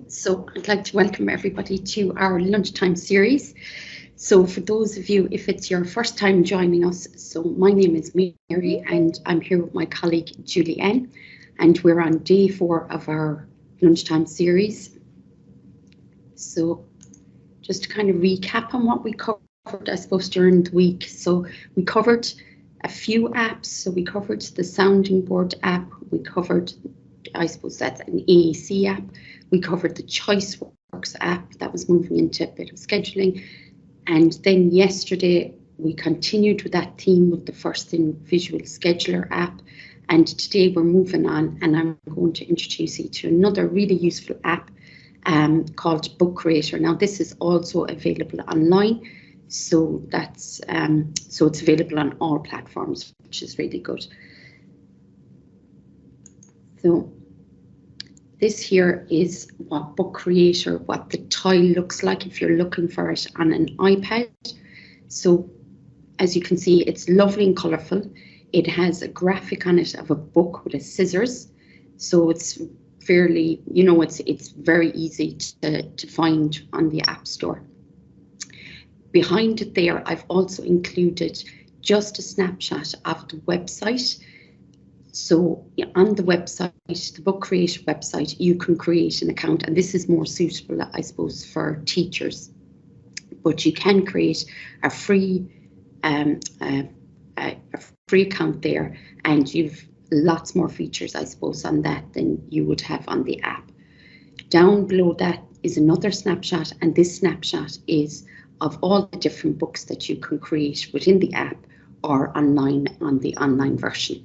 So I'd like to welcome everybody to our lunchtime series. So for those of you, if it's your first time joining us, so my name is Mary and I'm here with my colleague Julianne, and we're on day 4 of our lunchtime series. So just to kind of recap on what we covered, I suppose, during the week. So we covered a few apps. So we covered the sounding board app, we covered, I suppose that's an AAC app. We covered the ChoiceWorks app that was moving into a bit of scheduling. And then yesterday we continued with that theme with the First in Visual Scheduler app. And today we're moving on and I'm going to introduce you to another really useful app called Book Creator. Now this is also available online. So that's so it's available on all platforms, which is really good. So this here is what Book Creator, what the tile looks like if you're looking for it on an iPad. So as you can see, it's lovely and colourful. It has a graphic on it of a book with a scissors. So it's fairly, you know, it's very easy to find on the App Store. Behind it there, I've also included just a snapshot of the website. So on the website, the Book Creator website, you can create an account, and this is more suitable, I suppose, for teachers. But you can create a free account there, and you've lots more features, I suppose, on that than you would have on the app. Down below that is another snapshot, and this snapshot is of all the different books that you can create within the app or online on the online version.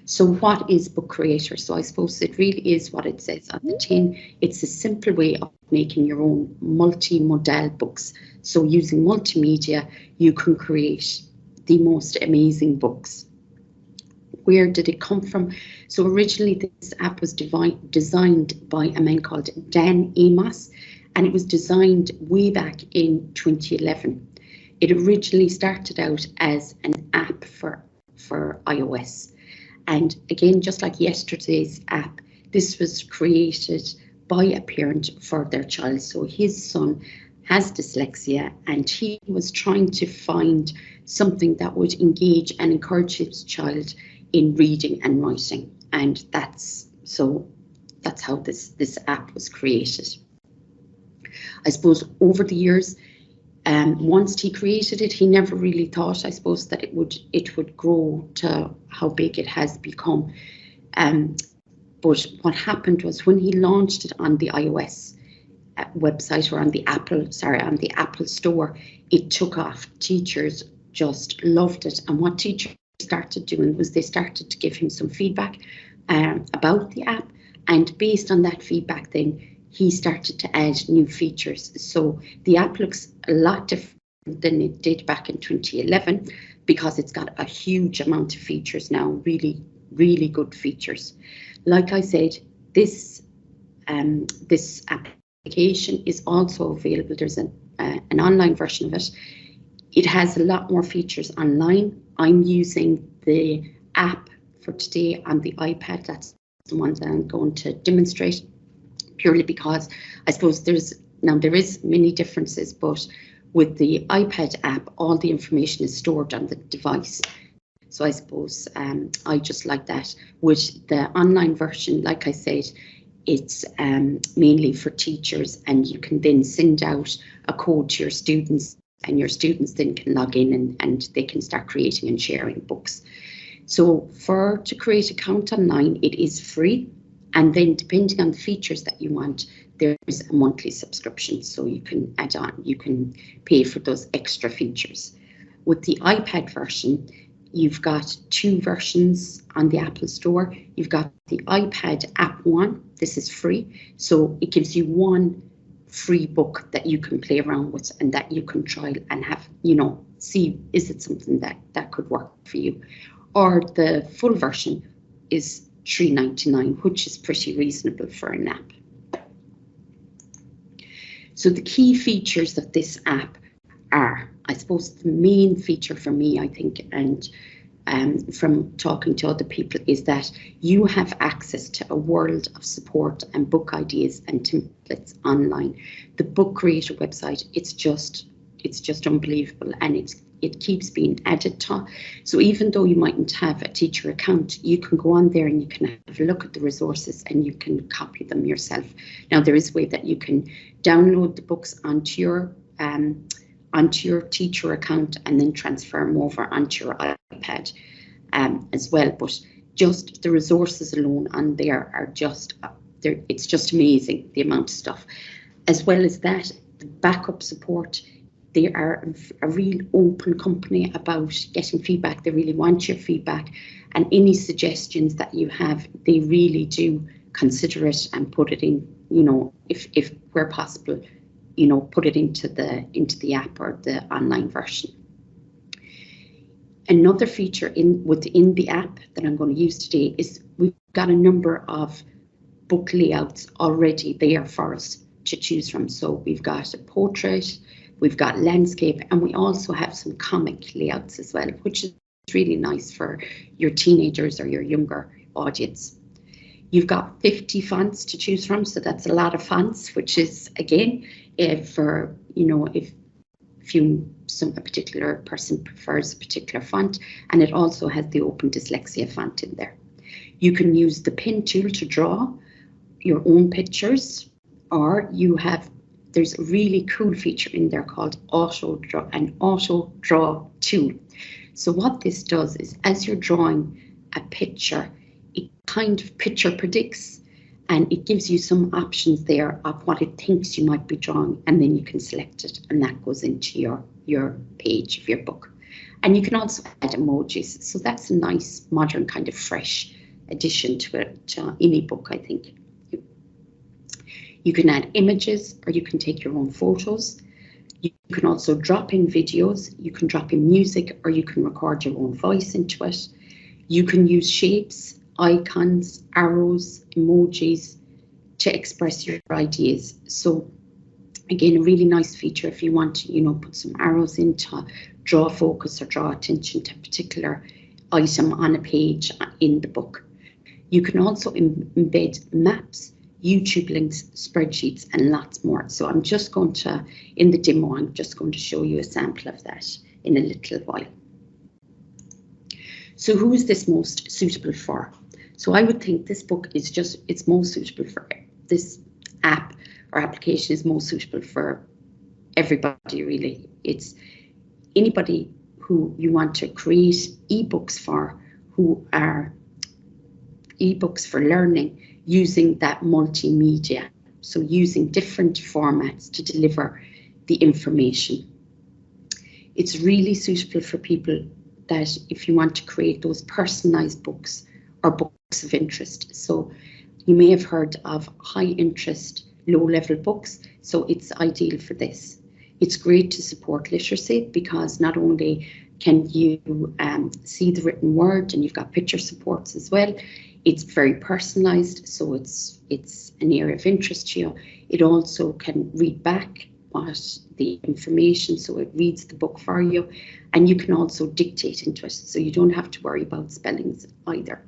So what is Book Creator? So I suppose it really is what it says on the tin. It's a simple way of making your own multi-modal books. So using multimedia, you can create the most amazing books. Where did it come from? So originally this app was designed by a man called Dan Amos, and it was designed way back in 2011. It originally started out as an app for iOS. And again, just like yesterday's app, this was created by a parent for their child. So his son has dyslexia and he was trying to find something that would engage and encourage his child in reading and writing. And that's how this app was created. I suppose over the years, once he created it, he never really thought, I suppose, that it would grow to how big it has become. But what happened was when he launched it on the iOS website or on the Apple Store, it took off. Teachers just loved it, and what teachers started doing was they started to give him some feedback about the app, and based on that feedback, then he started to add new features. So the app looks a lot different than it did back in 2011 because it's got a huge amount of features now, really, really good features. Like I said, this application is also available. There's an online version of it. It has a lot more features online. I'm using the app for today on the iPad. That's the one that I'm going to demonstrate, purely because I suppose there is many differences, but with the iPad app, all the information is stored on the device. So I suppose I just like that. With the online version, like I said, it's mainly for teachers, and you can then send out a code to your students, and your students then can log in and they can start creating and sharing books. So to create an account online, it is free. And then depending on the features that you want, there's a monthly subscription. So you can add on, you can pay for those extra features. With the iPad version, you've got 2 versions on the Apple Store. You've got the iPad App 1. This is free. So it gives you 1 free book that you can play around with and that you can try and have, see, is it something that could work for you? Or the full version is $3.99, which is pretty reasonable for an app. So the key features of this app are, I suppose, the main feature for me, I think, and from talking to other people is that you have access to a world of support and book ideas and templates online. The Book Creator website, it's just unbelievable, and it keeps being added to. So even though you mightn't have a teacher account, you can go on there and you can have a look at the resources and you can copy them yourself. Now there is a way that you can download the books onto your teacher account and then transfer them over onto your iPad as well. But just the resources alone on there are just, it's just amazing, the amount of stuff. As well as that, the backup support, they are a real open company about getting feedback. They really want your feedback, and any suggestions that you have, they really do consider it and put it in, you know, if where possible, you know, put it into the app or the online version. Another feature within the app that I'm going to use today is we've got a number of book layouts already there for us to choose from. So we've got a portrait, we've got landscape, and we also have some comic layouts as well, which is really nice for your teenagers or your younger audience. You've got 50 fonts to choose from, so that's a lot of fonts, which is, again, for, you know, if a particular person prefers a particular font, and it also has the Open Dyslexia font in there. You can use the pen tool to draw your own pictures, or there's a really cool feature in there called auto draw tool. So what this does is, as you're drawing a picture, it kind of picture predicts, and it gives you some options there of what it thinks you might be drawing, and then you can select it, and that goes into your page of your book. And you can also add emojis, so that's a nice, modern, kind of fresh addition to any book, I think. You can add images, or you can take your own photos. You can also drop in videos, you can drop in music, or you can record your own voice into it. You can use shapes, icons, arrows, emojis to express your ideas. So again, a really nice feature if you want to, you know, put some arrows in to draw focus or draw attention to a particular item on a page in the book. You can also embed maps, YouTube links, spreadsheets, and lots more. So I'm just going to, in the demo, I'm just going to show you a sample of that in a little while. So who is this most suitable for? So I would think this book is it's most suitable for, this app or application is most suitable for everybody, really. It's anybody who you want to create ebooks for, who are ebooks for learning, using that multimedia, so using different formats to deliver the information. It's really suitable for people that if you want to create those personalised books or books of interest. So you may have heard of high interest, low level books, so it's ideal for this. It's great to support literacy because not only can you see the written word, and you've got picture supports as well. It's very personalised, so it's an area of interest to you. It also can read back what the information, so it reads the book for you, and you can also dictate into it, so you don't have to worry about spellings either.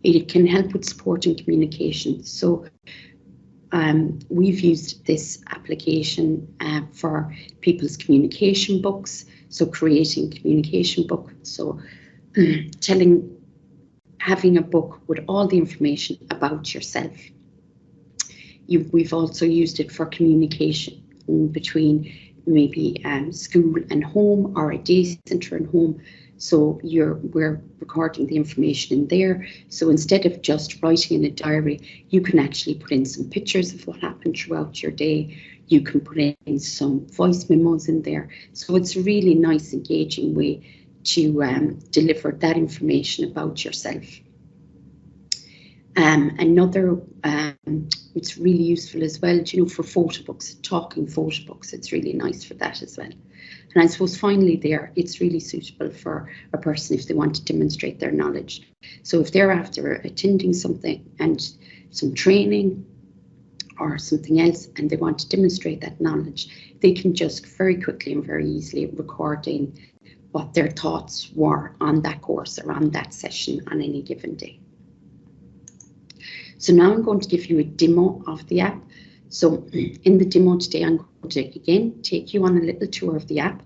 It can help with support and communication. So we've used this application for people's communication books, so creating communication book, so having a book with all the information about yourself. We've also used it for communication between maybe school and home, or a day centre and home. So we're recording the information in there. So instead of just writing in a diary, you can actually put in some pictures of what happened throughout your day. You can put in some voice memos in there. So it's a really nice, engaging way to deliver that information about yourself. Another, it's really useful as well, you know, for photo books, talking photo books. It's really nice for that as well. And I suppose finally there, it's really suitable for a person if they want to demonstrate their knowledge. So if they're after attending something and some training or something else, and they want to demonstrate that knowledge, they can just very quickly and very easily record in what their thoughts were on that course or on that session on any given day. So now I'm going to give you a demo of the app. So in the demo today, I'm going to again take you on a little tour of the app.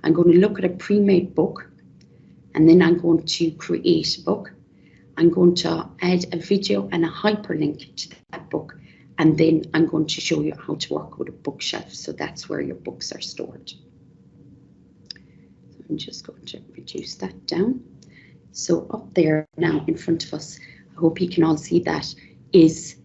I'm going to look at a pre-made book, and then I'm going to create a book. I'm going to add a video and a hyperlink to that book, and then I'm going to show you how to work with a bookshelf. So that's where your books are stored. I'm just going to reduce that down. So up there now in front of us, I hope you can all see that, is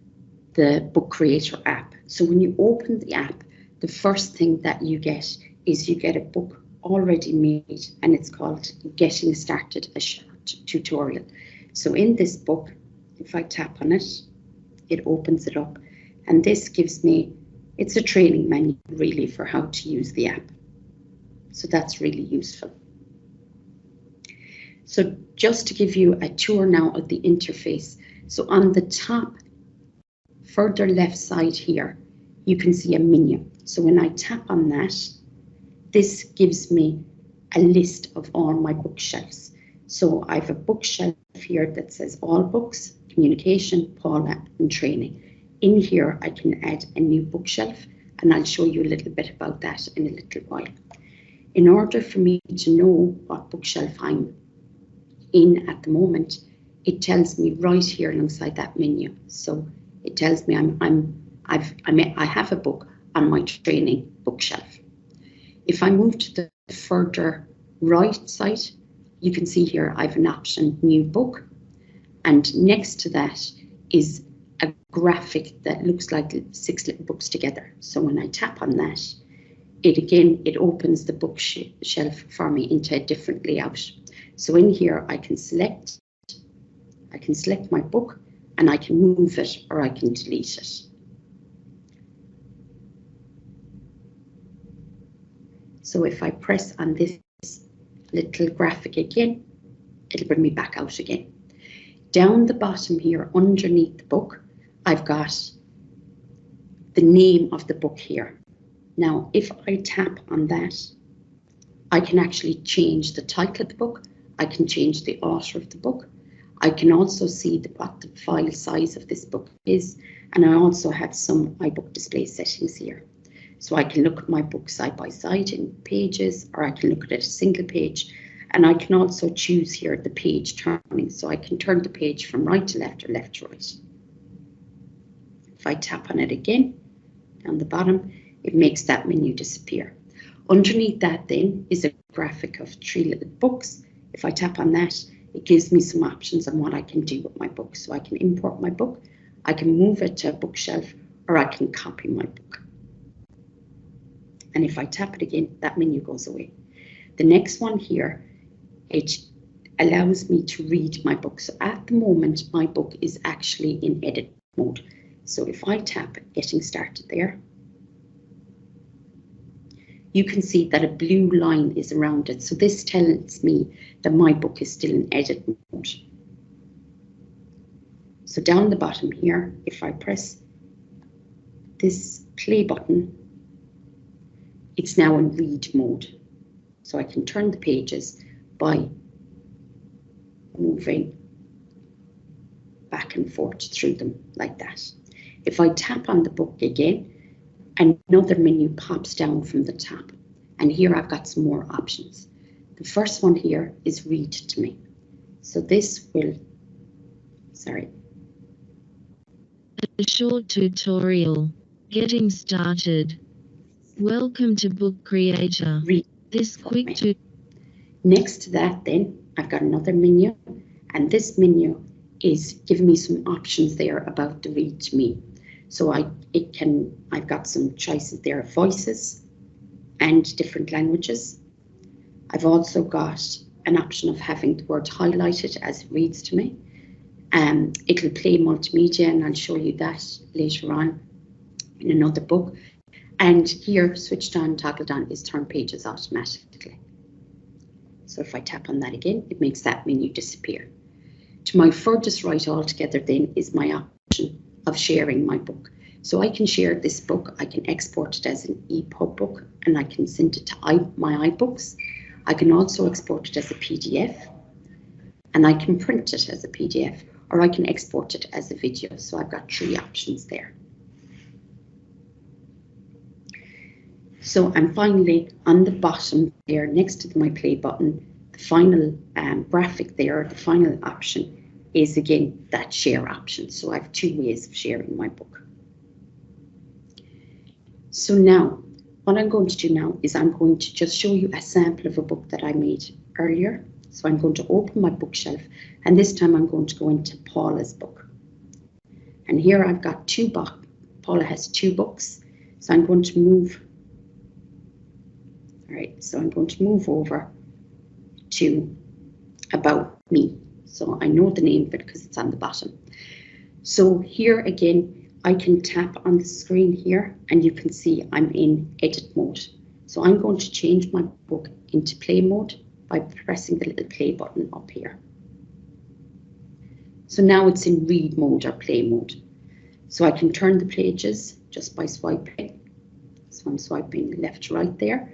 the Book Creator app. So when you open the app, the first thing that you get is you get a book already made, and it's called Getting Started, a short tutorial. So in this book, if I tap on it, it opens it up, and this gives me, it's a training manual really for how to use the app. So that's really useful. So just to give you a tour now of the interface. So on the top, further left side here, you can see a menu. So when I tap on that, this gives me a list of all my bookshelves. So I have a bookshelf here that says all books, communication, Paula, and training. In here, I can add a new bookshelf, and I'll show you a little bit about that in a little while. In order for me to know what bookshelf I'm in at the moment, it tells me right here alongside that menu. So it tells me I have a book on my training bookshelf. If I move to the further right side, you can see here I have an option, new book, and next to that is a graphic that looks like 6 little books together. So when I tap on that, it opens the bookshelf for me into a different layout. So in here I can select my book, and I can move it or I can delete it. So if I press on this little graphic again, it'll bring me back out again. Down the bottom here, underneath the book, I've got the name of the book here. Now, if I tap on that, I can actually change the title of the book. I can change the author of the book. I can also see what the file size of this book is, and I also have some iBook display settings here. So I can look at my book side by side in pages, or I can look at it a single page, and I can also choose here the page turning. So I can turn the page from right to left or left to right. If I tap on it again, down the bottom, it makes that menu disappear. Underneath that then is a graphic of 3 little books. If I tap on that, it gives me some options on what I can do with my book. So I can import my book, I can move it to a bookshelf, or I can copy my book. And if I tap it again, that menu goes away. The next one here, it allows me to read my book. So at the moment, my book is actually in edit mode. So if I tap Getting Started there, you can see that a blue line is around it. So this tells me that my book is still in edit mode. So down the bottom here, if I press this play button, it's now in read mode. So I can turn the pages by moving back and forth through them like that. If I tap on the book again, another menu pops down from the top, and here I've got some more options. The first one here is read to me. So this will, A short tutorial. Getting started. Welcome to Book Creator. Read. This quick tutorial. Next to that then, I've got another menu, and this menu is giving me some options there about the read to me. So I've got some choices there of voices and different languages. I've also got an option of having the word highlighted as it reads to me. It'll play multimedia, and I'll show you that later on in another book. And here, switched on, toggled on, is turn pages automatically. So if I tap on that again, it makes that menu disappear. To my furthest right altogether then is my option of sharing my book. So I can share this book, I can export it as an EPUB book, and I can send it to my iBooks. I can also export it as a PDF, and I can print it as a PDF, or I can export it as a video. So I've got 3 options there. So, and finally, on the bottom there, next to my play button, the final graphic there, the final option is again that share option. So I have 2 ways of sharing my book. So now, what I'm going to do now is I'm going to just show you a sample of a book that I made earlier. So I'm going to open my bookshelf, and this time I'm going to go into Paula's book. And here I've got 2 books. Paula has 2 books. So I'm going to move. All right, so I'm going to move over to About Me. So I know the name of it because it's on the bottom. So here again, I can tap on the screen here and you can see I'm in edit mode. So I'm going to change my book into play mode by pressing the little play button up here. So now it's in read mode or play mode. So I can turn the pages just by swiping. So I'm swiping left to right there.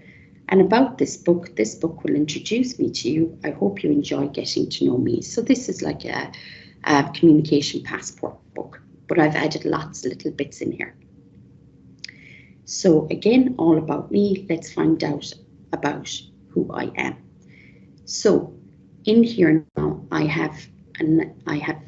And about this book will introduce me to you. I hope you enjoy getting to know me. So this is like a communication passport book, but I've added lots of little bits in here. So again, all about me. Let's find out about who I am. So in here now, I have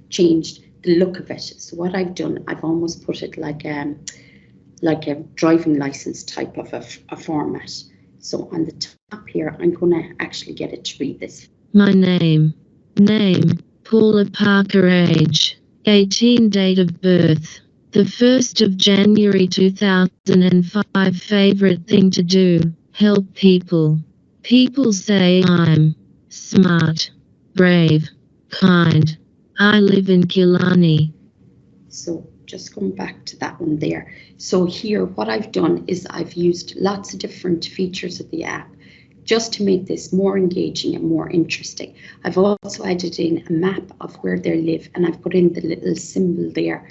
changed the look of it. So what I've done, I've almost put it like a driving license type of a format. So on the top here, I'm going to actually get it to read this. My name, Paula Parker, age, 18, date of birth, the 1st of January 2005, favorite thing to do, help people. People say I'm smart, brave, kind. I live in Killarney. So just going back to that one there. So here, what I've done is I've used lots of different features of the app just to make this more engaging and more interesting. I've also added in a map of where they live, and I've put in the little symbol there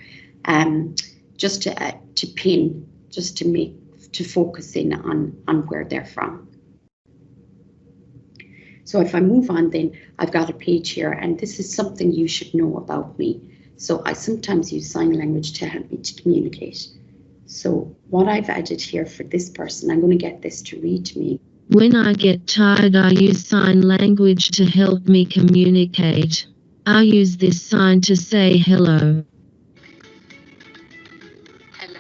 just to pin, just to focus in on where they're from. So if I move on, then I've got a page here, and this is something you should know about me. So I sometimes use sign language to help me to communicate. So what I've added here for this person, I'm going to get this to read to me. When I get tired, I use sign language to help me communicate. I use this sign to say hello. Hello.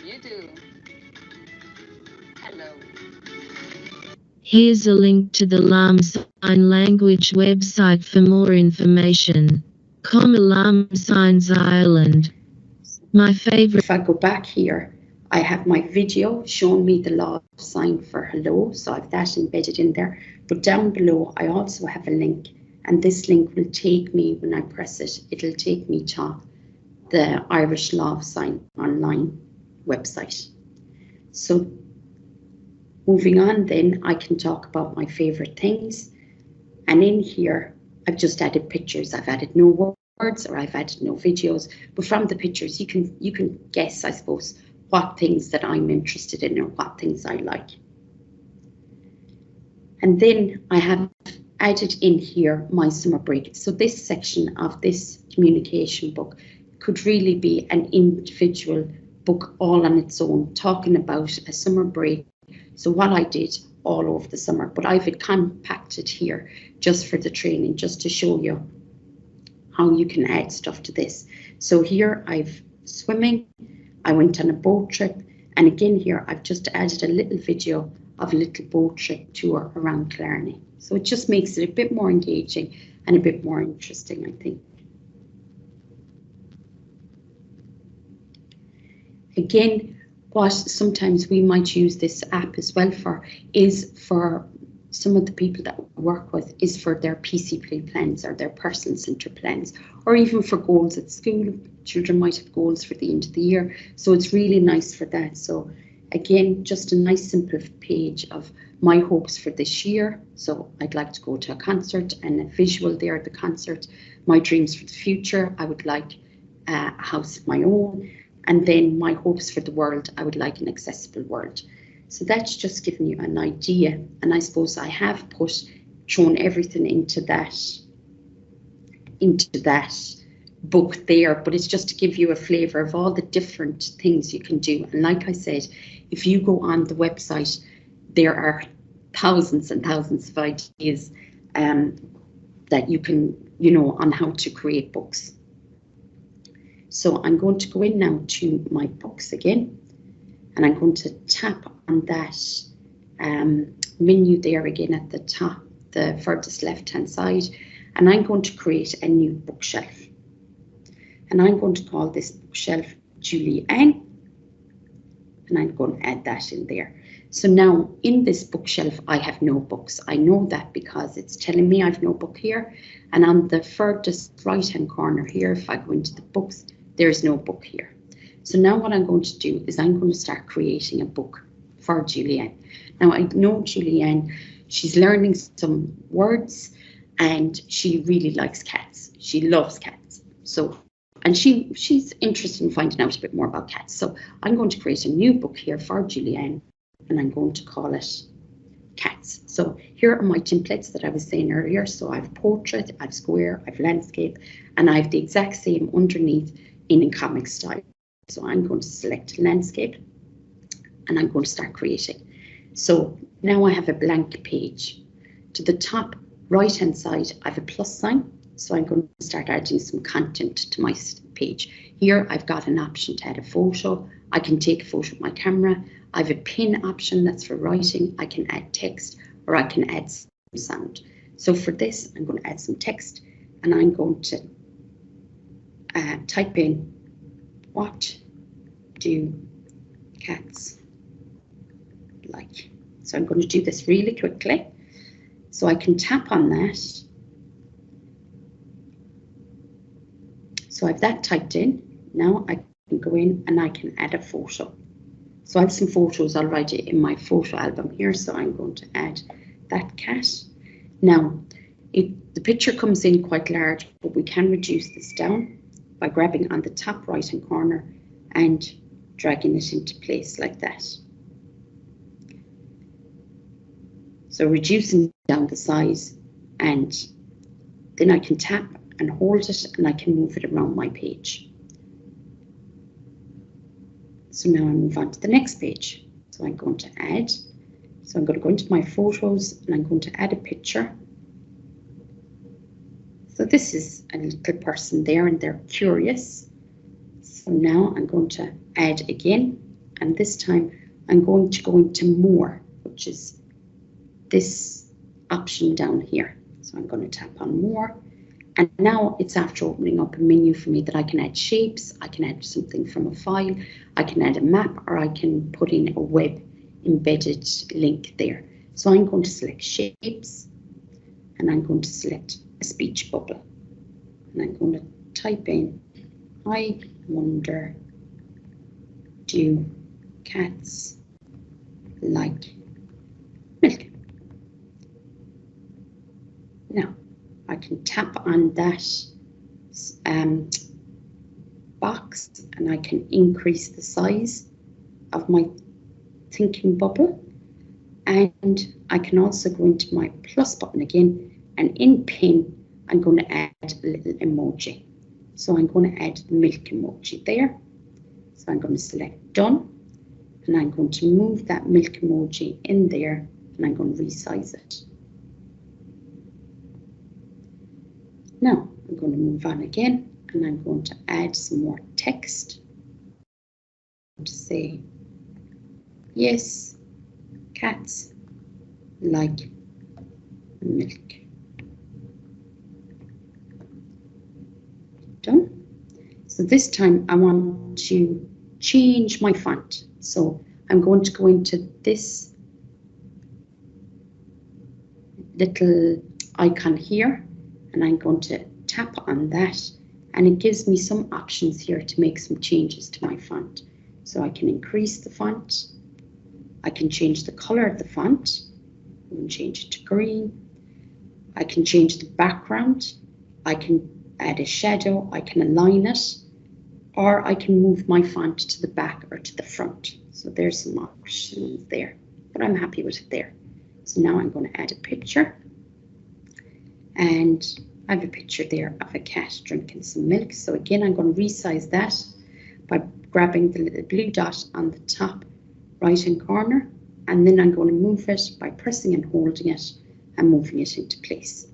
You do. Hello. Here's a link to the LAM Sign Language website for more information. LAM Signs Ireland. My favorite. If I go back here, I have my video showing me the law sign for hello. So I have that embedded in there. But down below, I also have a link. And this link will take me, when I press it, it'll take me to the Irish Law Sign online website. So moving on then, I can talk about my favorite things. And in here, I've just added pictures. I've added no words or I've added no videos. But from the pictures, you can guess, I suppose, what things that I'm interested in or what things I like. And then I have added in here my summer break. So this section of this communication book could really be an individual book all on its own, talking about a summer break. So what I did all over the summer, but I've it compacted here just for the training, just to show you how you can add stuff to this. So here I've swimming, I went on a boat trip, and again here I've just added a little video of a little boat trip tour around Killarney. So it just makes it a bit more engaging and a bit more interesting, I think. Again, what sometimes we might use this app as well for is for some of the people that we work with is for their PCP plans or their personal centre plans, or even for goals at school. Children might have goals for the end of the year, so it's really nice for that. So again, just a nice simple page of my hopes for this year. So I'd like to go to a concert, and a visual there at the concert. My dreams for the future, I would like a house of my own. And then my hopes for the world, I would like an accessible world. So that's just giving you an idea. And I suppose I have thrown everything into that book there, but it's just to give you a flavour of all the different things you can do. And like I said, if you go on the website, there are thousands and thousands of ideas that you can, on how to create books. So I'm going to go in now to my books again, and I'm going to tap on that menu there again at the top, the furthest left-hand side, and I'm going to create a new bookshelf. And I'm going to call this bookshelf Julie Ann, and I'm going to add that in there. So now in this bookshelf, I have no books. I know that because it's telling me I've no book here. And on the furthest right-hand corner here, if I go into the books, there's no book here. So now what I'm going to do is I'm going to start creating a book for Julianne. Now I know Julianne, she's learning some words and she really likes cats. She loves cats. So, and she's interested in finding out a bit more about cats. So I'm going to create a new book here for Julianne, and I'm going to call it Cats. So here are my templates that I was saying earlier. So I've portrait, I've square, I've landscape, and I have the exact same underneath in comic style. So I'm going to select landscape and I'm going to start creating. So now I have a blank page. To the top right hand side, I have a plus sign. So I'm going to start adding some content to my page. Here I've got an option to add a photo. I can take a photo with my camera. I have a pin option that's for writing. I can add text or I can add some sound. So for this, I'm going to add some text and I'm going to type in, what do cats like? So I'm going to do this really quickly. So I can tap on that. So I have that typed in. Now I can go in and I can add a photo. So I have some photos already in my photo album here. So I'm going to add that cat. Now, the picture comes in quite large, but we can reduce this down by grabbing on the top right hand corner and dragging it into place like that. So reducing down the size, and then I can tap and hold it and I can move it around my page. So now I move on to the next page. So I'm going to add, so I'm going to go into my photos and I'm going to add a picture. So this is a little person there and they're curious. So now I'm going to add again, and this time I'm going to go into more, which is this option down here. So I'm going to tap on more. And now it's after opening up a menu for me that I can add shapes, I can add something from a file, I can add a map, or I can put in a web embedded link there. So I'm going to select shapes and I'm going to select a speech bubble. And I'm going to type in, I wonder, do cats like milk? Now, I can tap on that box and I can increase the size of my thinking bubble, and I can also go into my plus button again, and in pin I'm going to add a little emoji. So I'm going to add the milk emoji there. So I'm going to select done and I'm going to move that milk emoji in there and I'm going to resize it. Now I'm going to move on again and I'm going to add some more text to say, yes, cats like milk. Done. So this time I want to change my font. So I'm going to go into this little icon here and I'm going to tap on that, and it gives me some options here to make some changes to my font. So I can increase the font, I can change the color of the font, I can change it to green, I can change the background, I can add a shadow, I can align it, or I can move my font to the back or to the front. So there's some options there, but I'm happy with it there. So now I'm going to add a picture, and I have a picture there of a cat drinking some milk. So again, I'm going to resize that by grabbing the little blue dot on the top right hand corner, and then I'm going to move it by pressing and holding it and moving it into place.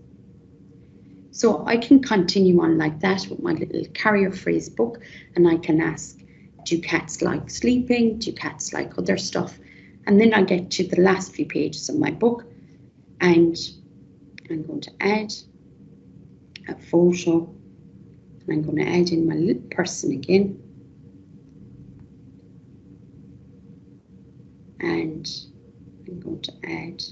So I can continue on like that with my little carrier phrase book, and I can ask, do cats like sleeping? Do cats like other stuff? And then I get to the last few pages of my book, and I'm going to add a photo, and I'm going to add in my little person again. And I'm going to add,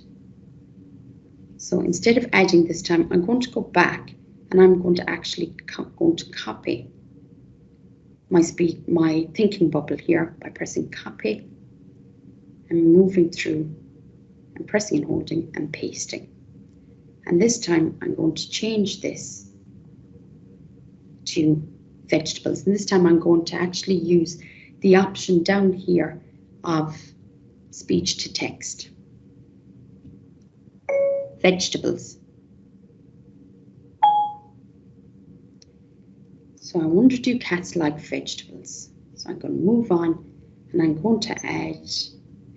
so instead of adding this time, I'm going to go back and I'm going to actually copy my thinking bubble here by pressing copy and moving through and pressing and holding and pasting. And this time I'm going to change this to vegetables. And this time I'm going to actually use the option down here of speech to text. Vegetables. So I wonder, do cats like vegetables? So I'm going to move on, and I'm going to add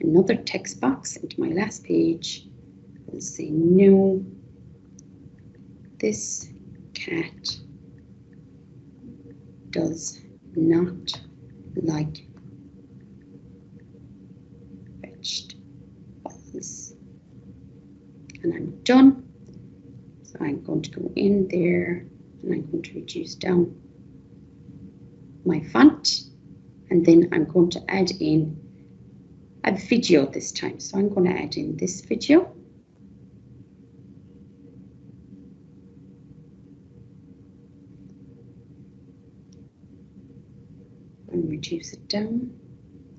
another text box into my last page and say, no, this cat does not like vegetables. And I'm done. So I'm going to go in there and I'm going to reduce down my font, and then I'm going to add in a video this time. So I'm going to add in this video. And reduce it down.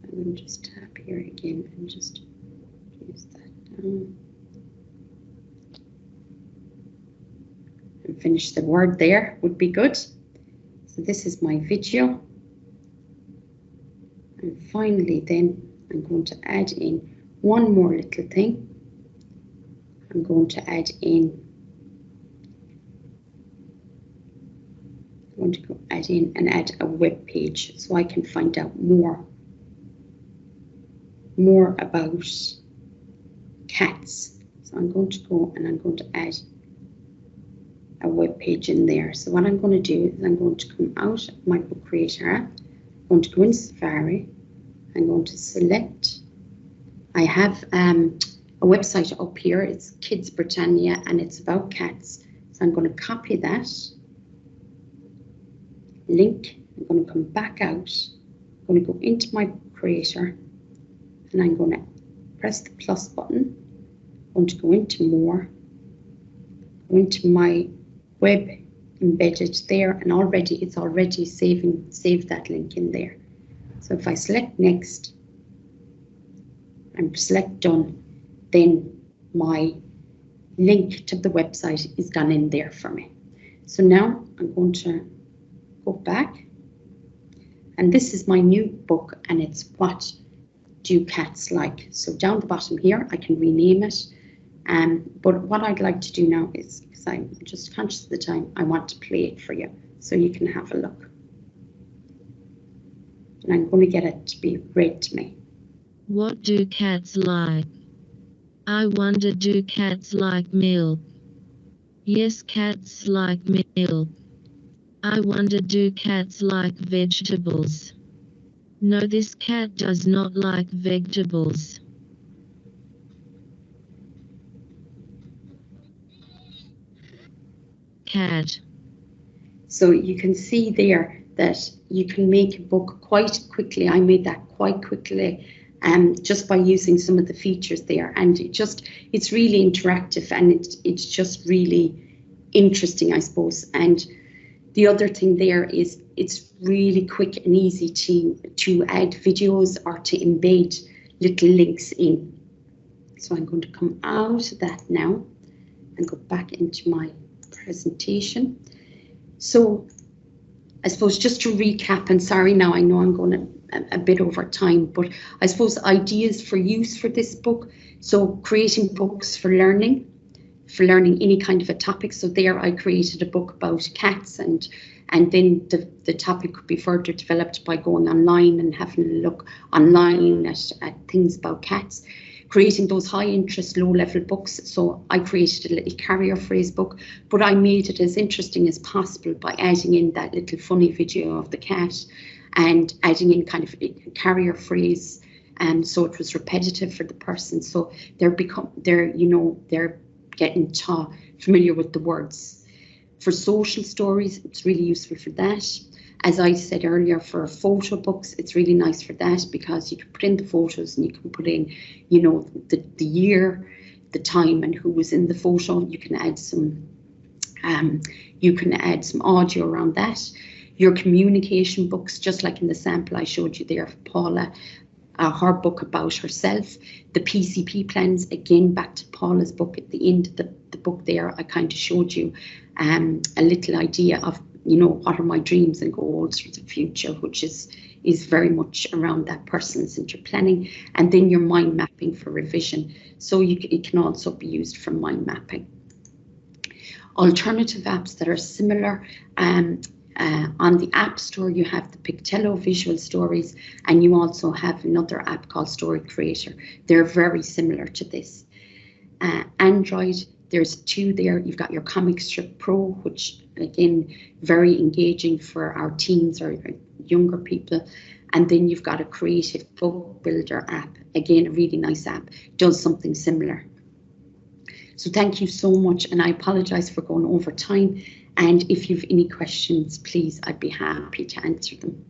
I'm going to just tap here again and just reduce that down. And finish the word there would be good. So this is my video. And finally then I'm going to add in one more little thing. I'm going to add in, and add a web page so I can find out more about cats. So I'm going to go and I'm going to add a web page in there. So what I'm going to do is I'm going to come out of my book creator app. I'm going to go in Safari. I'm going to select, I have a website up here, it's Kids Britannia, and it's about cats. So I'm going to copy that link. I'm going to come back out. I'm going to go into my book creator, and I'm going to press the plus button. I'm going to go into more, go into my web embedded there, and it's already saved that link in there. So if I select next and select done, then my link to the website is gone in there for me. So now I'm going to go back, and this is my new book, and it's What Do Cats Like? So down the bottom here I can rename it, but what I'd like to do now is, because I'm just conscious of the time, I want to play it for you so you can have a look. And I'm going to get it to be read to me. What do cats like? I wonder, do cats like milk? Yes, cats like milk. I wonder, do cats like vegetables? No, this cat does not like vegetables. Cat. So you can see there that you can make a book quite quickly. I made that quite quickly just by using some of the features there, and it's really interactive, and it's just really interesting, I suppose. And the other thing there is it's really quick and easy to add videos or to embed little links in. So I'm going to come out of that now and go back into my presentation. So I suppose just to recap, and sorry now, I know I'm going a bit over time, but I suppose ideas for use for this book. So creating books for learning any kind of a topic. So there I created a book about cats, and then the topic could be further developed by going online and having a look online at things about cats. Creating those high interest, low level books. So I created a little carrier phrase book, but I made it as interesting as possible by adding in that little funny video of the cat and adding in kind of a carrier phrase. And so it was repetitive for the person. So they're getting familiar with the words. For social stories, it's really useful for that. As I said earlier, for photo books, it's really nice for that because you can put in the photos and you can put in, the year, the time, and who was in the photo. You can add some audio around that. Your communication books, just like in the sample I showed you there, Paula, her book about herself. The PCP plans, again, back to Paula's book at the end of the book there, I kind of showed you a little idea of, what are my dreams and goals for the future, which is very much around that person-centered planning. And then your mind mapping for revision. So it can also be used for mind mapping. Alternative apps that are similar, on the App Store, you have the Pictello Visual Stories, and you also have another app called Story Creator. They're very similar to this. Android, there's two there. You've got your Comic Strip Pro, which again, very engaging for our teens or younger people. And then you've got a Creative Book Builder app. Again, a really nice app, does something similar. So thank you so much, and I apologize for going over time. And if you've any questions, please, I'd be happy to answer them.